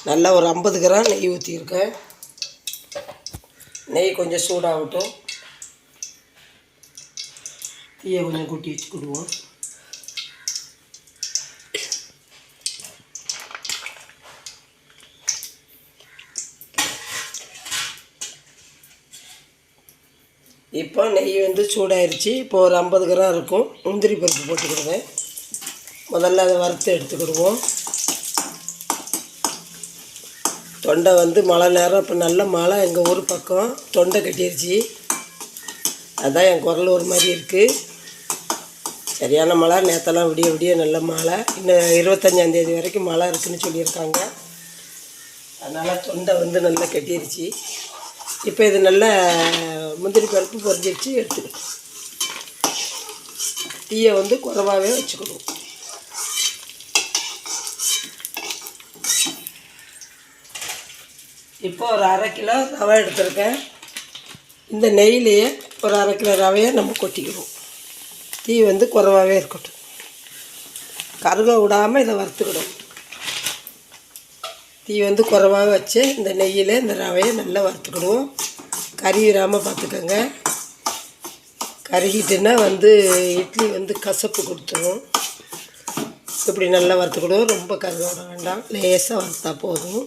நல்லா ஒரு 50 கிராம் நெய் ஊற்றிருக்கேன். நெய் கொஞ்சம் சூடாகட்டும். தீயை கொஞ்சம் கூட்டி வச்சுக்கிடுவோம். இப்போ நெய் வந்து சூடாயிருச்சு. இப்போ ஒரு 50 கிராம் இருக்கும் முந்திரி பருப்பு போட்டுக்கிடுவேன். முதல்ல அதை வறுத்து எடுத்துக்கிடுவோம். தொண்டை வந்து மழை நேரம், இப்போ நல்ல மழை எங்கள் ஊர் பக்கம், தொண்டை கட்டிருச்சு. அதுதான் என் குரல் ஒரு மாதிரி இருக்குது. சரியான மழை. நேற்றெல்லாம் விடிய விடிய நல்ல மழை. இன்னும் 25ஆந்தேதி வரைக்கும் மழை இருக்குதுன்னு சொல்லியிருக்காங்க. அதனால் தொண்டை வந்து நல்லா கட்டிருச்சு. இப்போ இது நல்ல முந்திரி பருப்பு பொரிஞ்சிருச்சு. எடுத்துக்கணும். தீயை வந்து குறைவாகவே வச்சுக்கணும். இப்போ ஒரு 1/2 கிலோ ரவை எடுத்துருக்கேன். இந்த நெய்லேயே ஒரு 1/2 கிலோ ரவையை நம்ம கொட்டிக்கிடுவோம். தீ வந்து குறைவாகவே இருக்கட்டும். கருக விடாமல் இதை வறுத்துக்கிடும். தீ வந்து குறைவாக வச்சு இந்த நெய்யில் இந்த ரவையை நல்லா வறுத்துக்கிடுவோம். கருகிராமல் பார்த்துக்கோங்க. கருகிட்டுன்னா வந்து இட்லி வந்து கசப்பு கொடுத்துரும். இப்படி நல்லா வறுத்துக்கிடுவோம். ரொம்ப கருக விட வேண்டாம், லேசாக வறுத்தா போதும்.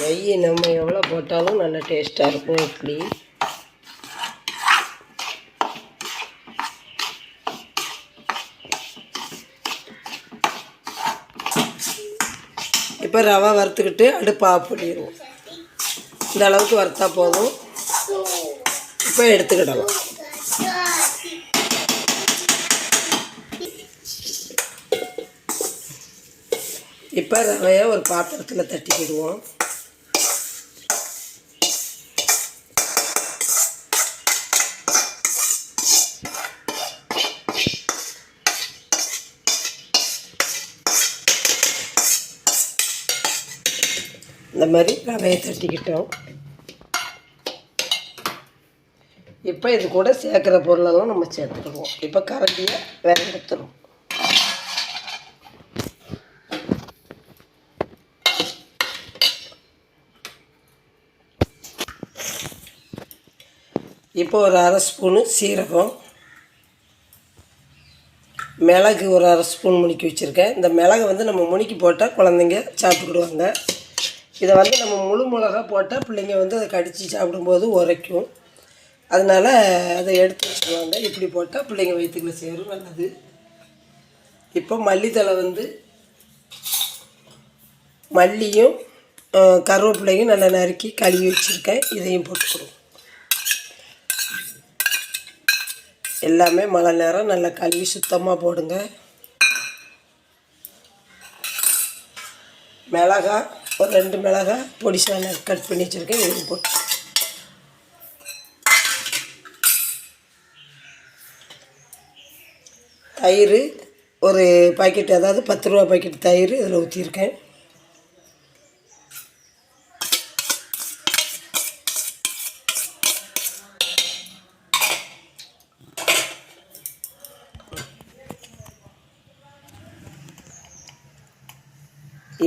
நெய் நம்ம எவ்வளோ போட்டாலும் நல்ல டேஸ்ட்டாக இருக்கும் இட்லி. இப்போ ரவை வறுத்துக்கிட்டு அடுப்பு ஆஃப் பண்ணிடுவோம். இந்த அளவுக்கு வறுத்தா போதும். இப்போ எடுத்துக்கிடலாம். இப்போ ரவையை ஒரு பாத்திரத்தில் தட்டிக்கிடுவோம். இந்த மாதிரி ரவையை தட்டிக்கிட்டோம். இப்போ இது கூட சேர்க்குற பொருளெல்லாம் நம்ம சேர்த்துக்கிடுவோம். இப்போ கரண்டியை வேற எடுத்துடும். இப்போ ஒரு 1/2 ஸ்பூனு சீரகம், மிளகு ஒரு 1/2 ஸ்பூன் முணுக்கி வச்சுருக்கேன். இந்த மிளகை வந்து நம்ம முணுக்கி போட்டால் குழந்தைங்க சாப்பிட்டுக்கிடுவாங்க. இதை வந்து நம்ம முழு மிளகா போட்டால் பிள்ளைங்க வந்து அதை கடித்து சாப்பிடும்போது உரைக்கும். அதனால் அதை எடுத்து வச்சுக்குவாங்க. இப்படி போட்டால் பிள்ளைங்க வயிற்றுக்குள்ள சேரும், நல்லது. இப்போ மல்லித்தழை வந்து மல்லியும் கருவேப்பிலையும் நல்லா நறுக்கி கழுவி வச்சுருக்கேன். இதையும் போட்டுக்கிடுவோம். எல்லாமே மழை நேரம் நல்லா கழுவி சுத்தமாக போடுங்க. மிளகா ஒரு 2 மிளகாய் பொடிசாக கட் பண்ணி வச்சுருக்கேன். இதையும் போட்டு தயிர் ஒரு பாக்கெட், அதாவது 10 ரூபா பாக்கெட் தயிர் இதில் ஊற்றிருக்கேன்.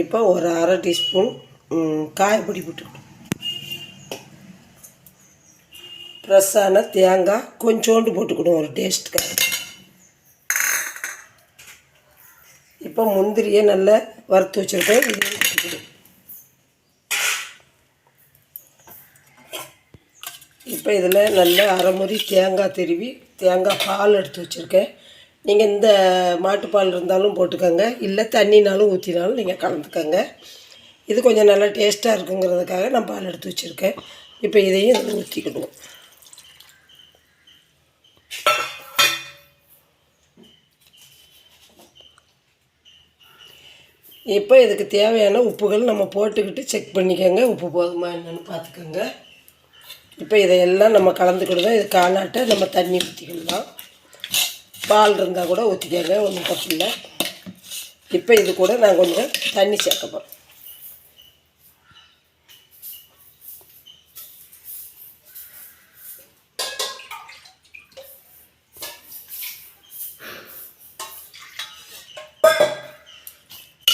இப்போ ஒரு 1/2 டீஸ்பூன் காயப்பொடி போட்டுக்கணும். ஃப்ரெஷ்ஷான தேங்காய் கொஞ்சோண்டு போட்டுக்கணும் ஒரு டேஸ்ட்டுக்காக. இப்போ முந்திரியை நல்லா வறுத்து வச்சுருக்கேன். இதையும் போட்டுக்கணும். இப்போ இதில் நல்லா அரை முறி தேங்காய் திருவி தேங்காய் பால் எடுத்து வச்சுருக்கேன். நீங்கள் இந்த மாட்டுப்பால் இருந்தாலும் போட்டுக்கோங்க, இல்லை தண்ணினாலும் ஊற்றினாலும் நீங்கள் கலந்துக்கோங்க. இது கொஞ்சம் நல்லா டேஸ்ட்டாக இருக்குங்கிறதுக்காக நான் பால் எடுத்து வச்சுருக்கேன். இப்போ இதையும் இதில் ஊற்றிக்கிடுவோம். இப்போ இதுக்கு தேவையான உப்புகள் நம்ம போட்டுக்கிட்டு செக் பண்ணிக்கோங்க. உப்பு போதுமா என்னென்னு பார்த்துக்கோங்க. இப்போ இதையெல்லாம் நம்ம கலந்துக்கிடுவோம். இது காணாட்ட நம்ம தண்ணி ஊற்றிக்கிடலாம். பால் இருந்தால் கூட ஊற்றிக்கங்க, ஒன்றும் தப்பு இல்லை. இப்போ இது கூட நான் கொஞ்சம் தண்ணி சேர்க்க போகிறேன்.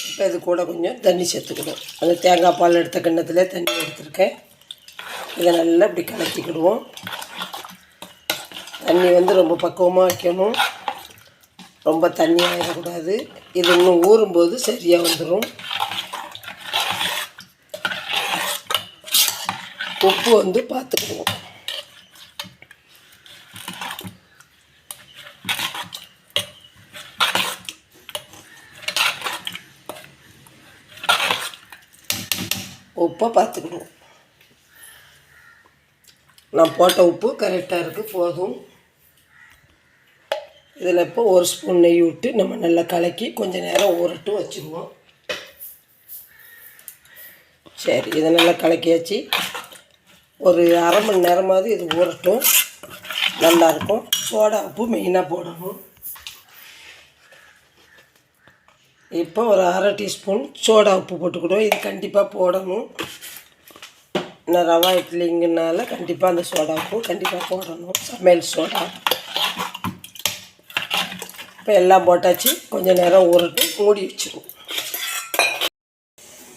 இப்போ இது கூட கொஞ்சம் தண்ணி சேர்த்துக்கிடுவோம். அந்த தேங்காய் பால் எடுத்த கிண்ணத்தில் தண்ணி எடுத்துருக்கேன். இதை நல்லா இப்படி கலக்கிக்கிடுவோம். தண்ணி வந்து ரொம்ப பக்குவமாக வைக்கணும், ரொம்ப தண்ணி ஆகிடக்கூடாது. இது இன்னும் ஊறும்போது சரியாக வந்துடும். உப்பு வந்து பார்த்துக்குவோம். உப்பை பார்த்துக்கிடுவோம். நான் போட்ட உப்பு கரெக்டாக இருக்குது, போதும். இதில் இப்போ ஒரு ஸ்பூன் நெய் விட்டு நம்ம நல்லா கலக்கி கொஞ்சம் நேரம் ஊறட்டும் வச்சுக்குவோம். சரி, இதை நல்லா கலக்கியாச்சு. ஒரு அரை மணி நேரமாவது இது ஊறட்டும், நல்லாயிருக்கும். சோடா உப்பு மெயினாக போடணும். இப்போ ஒரு அரை டீஸ்பூன் சோடா உப்பு போட்டுக்கிடுவோம். இது கண்டிப்பாக போடணும். நான் ரவா இட்லிங்கனால கண்டிப்பாக அந்த சோடா உப்பு கண்டிப்பாக போடணும், சமையல் சோடா. இப்போ எல்லாம் போட்டாச்சு, கொஞ்சம் நேரம் ஊறட்டு மூடி வச்சுருவோம்.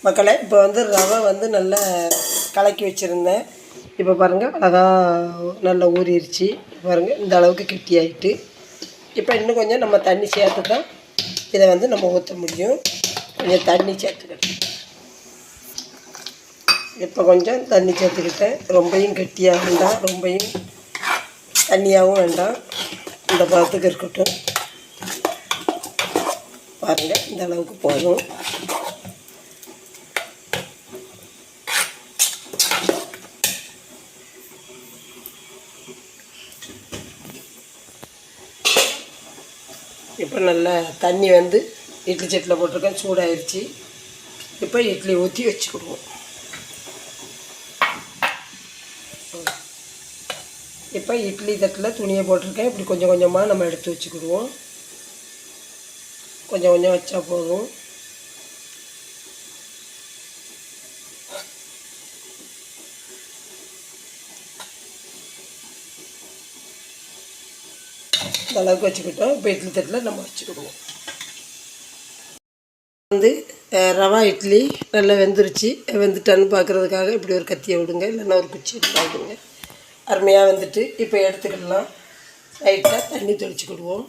மக்களே, இப்போ வந்து ரவை வந்து நல்லா கலக்கி வச்சுருந்தேன். இப்போ பாருங்கள், அழகா நல்லா ஊறிடுச்சு. பாருங்கள், இந்த அளவுக்கு கெட்டியாயிட்டு. இப்போ இன்னும் கொஞ்சம் நம்ம தண்ணி சேர்த்து தான் இதை வந்து நம்ம ஊற்ற முடியும். கொஞ்சம் தண்ணி சேர்த்துக்கிட்டேன். இப்போ கொஞ்சம் தண்ணி சேர்த்துக்கிட்டேன். ரொம்பையும் கெட்டியாக வேண்டாம், ரொம்பையும் தண்ணியாகவும் வேண்டாம். இந்த பதத்துக்கு இருக்கட்டும். பாருங்கள், இந்த அளவுக்கு போதும். இப்போ நல்லா தண்ணி வந்து இட்லி சட்டியில் போட்டிருக்கேன், சூடாகிடுச்சு. இப்போ இட்லி ஊற்றி வச்சுக்கிடுவோம். இப்போ இட்லி தட்டில் துணியை போட்டிருக்கேன். இப்படி கொஞ்சம் கொஞ்சமாக நம்ம எடுத்து வச்சுக்கிடுவோம். கொஞ்சம் கொஞ்சம் வச்சா போதும். இந்த அளவுக்கு வச்சுக்கிட்டோம். இப்போ இட்லி தட்டில் நம்ம வச்சுக்கிடுவோம். வந்து ரவா இட்லி நல்லா வெந்துட்டான்னு பார்க்குறதுக்காக இப்படி ஒரு கத்தியை விடுங்க, இல்லைன்னா ஒரு குச்சி விடுங்க. அருமையாக வந்துட்டு இப்போ எடுத்துக்கிடலாம். லைட்டாக தண்ணி தெளிச்சுக்கிடுவோம்.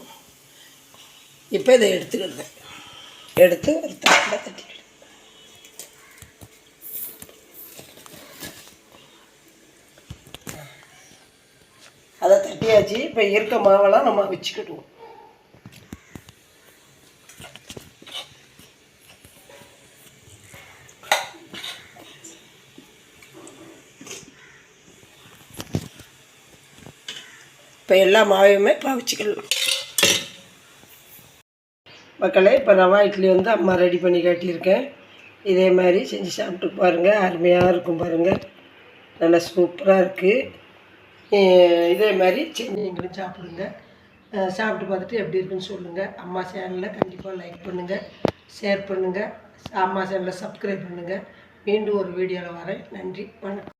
இப்போ இதை எடுத்துக்கிடுவேன். எடுத்து ஒரு தட்டில் தட்டிக்கிடுவேன். அதை தட்டியாச்சு. இப்போ இருக்க மாவெல்லாம் நம்ம வச்சுக்கிடுவோம். இப்போ எல்லா மாவையுமே பாவிச்சுக்கலாம். மக்களே, இப்போ ரவா இட்லி வந்து அம்மா ரெடி பண்ணி காட்டியிருக்கேன். இதே மாதிரி செஞ்சு சாப்பிட்டு பாருங்கள், அருமையாக இருக்கும். பாருங்கள், நல்லா சூப்பராக இருக்குது. இதே மாதிரி செஞ்சு நீங்களும் சாப்பிடுங்க. சாப்பிட்டு பார்த்துட்டு எப்படி இருக்குன்னு சொல்லுங்கள். அம்மா சேனலில் கண்டிப்பாக லைக் பண்ணுங்கள், ஷேர் பண்ணுங்கள். அம்மா சேனலில் சப்ஸ்கிரைப் பண்ணுங்கள். மீண்டும் ஒரு வீடியோவில் வரேன். நன்றி, வணக்கம்.